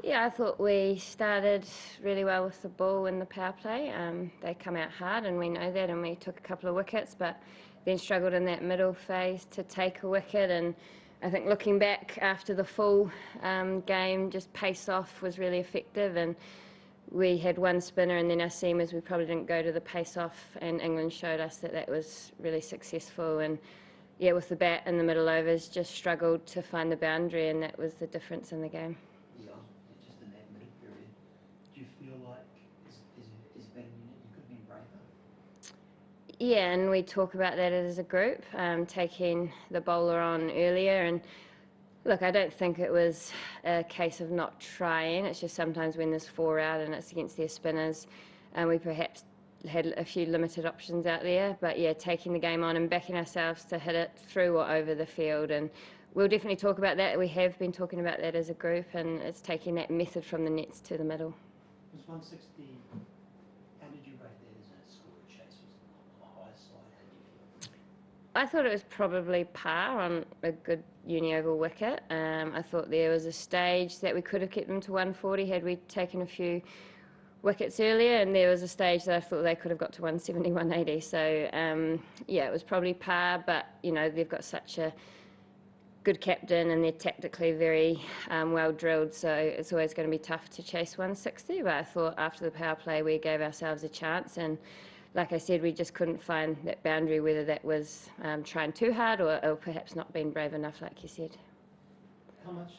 Yeah, I thought we started really well with the ball in the power play. They come out hard and we know that, and we took a couple of wickets, but then struggled in that middle phase to take a wicket. And I think looking back after the full game, just pace off was really effective, and we had one spinner, and then our seamers, we probably didn't go to the pace off, and England showed us that that was really successful. And yeah, with the bat in the middle overs, just struggled to find the boundary, and that was the difference in the game. Yeah, just in that middle period, do you feel like as a batting unit you could have been braver? Yeah, and we talk about that as a group, taking the bowler on earlier. And look, I don't think it was a case of not trying. It's just sometimes when there's four out and it's against their spinners, we perhaps had a few limited options out there. But yeah, taking the game on and backing ourselves to hit it through or over the field. And we'll definitely talk about that. We have been talking about that as a group, and it's taking that method from the nets to the middle. It was 160. How did you rate that as a score? Chase was on the higher side. How did you feel? I thought it was probably par on a good uni-oval wicket. I thought there was a stage that we could have kept them to 140 had we taken a few wickets earlier, and there was a stage that I thought they could have got to 170, 180. So yeah, it was probably par, but you know, they've got such a good captain and they're tactically very well drilled, so it's always going to be tough to chase 160. But I thought after the power play we gave ourselves a chance, and like I said, we just couldn't find that boundary, whether that was trying too hard or perhaps not being brave enough, like you said. How much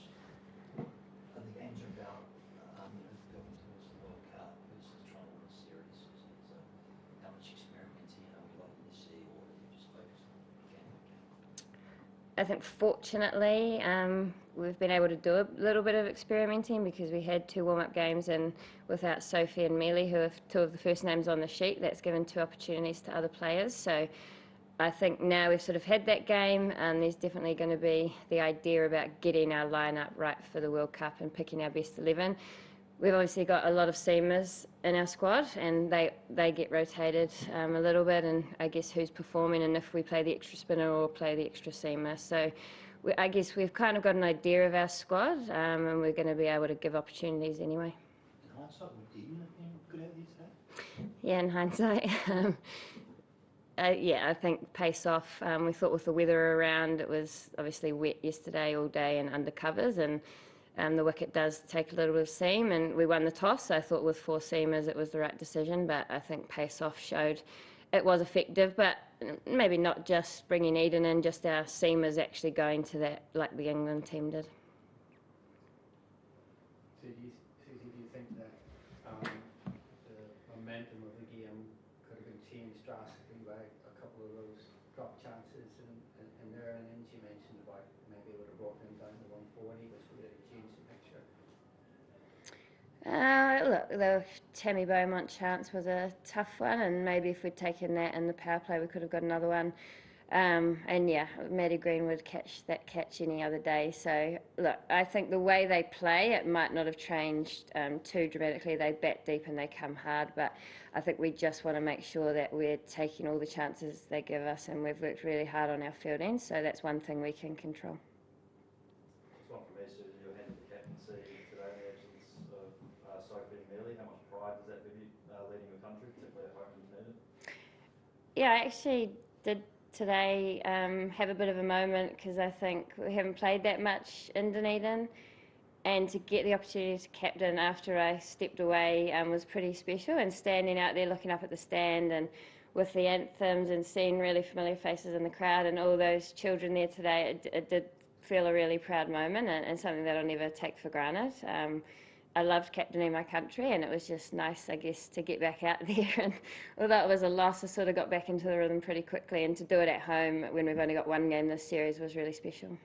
are the games about going towards the World Cup versus trying to win a series? So how much experimenting are we likely to see, or are you just focused on game by game? I think fortunately we've been able to do a little bit of experimenting, because we had two warm-up games, and without Sophie and Mealy, who are two of the first names on the sheet, that's given two opportunities to other players. So I think now we've sort of had that game, and there's definitely going to be the idea about getting our lineup right for the World Cup and picking our best 11. We've obviously got a lot of seamers in our squad, and they get rotated a little bit, and I guess who's performing and if we play the extra spinner or play the extra seamer. So I guess we've kind of got an idea of our squad, and we're going to be able to give opportunities anyway. In hindsight, would Dean have been good out there today? Yeah, in hindsight. Yeah, I think pace off. We thought with the weather around, it was obviously wet yesterday all day and under covers, and the wicket does take a little bit of seam, and we won the toss. So I thought with four seamers it was the right decision, but I think pace off showed it was effective, but maybe not just bringing Eden in, just our seamers actually going to that like the England team did. So Suzie, do you think that the momentum of the game could have been changed drastically by a couple of those drop chances in there? And then she mentioned about maybe it would have brought them down to 140, which would have changed the picture. Look, the Tammy Beaumont chance was a tough one, and maybe if we'd taken that in the power play we could have got another one. And yeah, Maddie Green would catch that catch any other day. So look, I think the way they play, it might not have changed too dramatically. They bat deep and they come hard, but I think we just want to make sure that we're taking all the chances they give us, and we've worked really hard on our fielding, so that's one thing we can control. Just one from me, Suzie. You're handing the captaincy today in the absence of Sophie and Mealy. How much pride does that give you leading your country, particularly at home in Dunedin? Yeah, I actually did today have a bit of a moment, because I think we haven't played that much in Dunedin, and to get the opportunity to captain after I stepped away was pretty special, and standing out there looking up at the stand and with the anthems and seeing really familiar faces in the crowd and all those children there today, it did feel a really proud moment, and something that I'll never take for granted. I loved captaining my country, and it was just nice, I guess, to get back out there. And although it was a loss, I sort of got back into the rhythm pretty quickly, and to do it at home when we've only got one game this series was really special.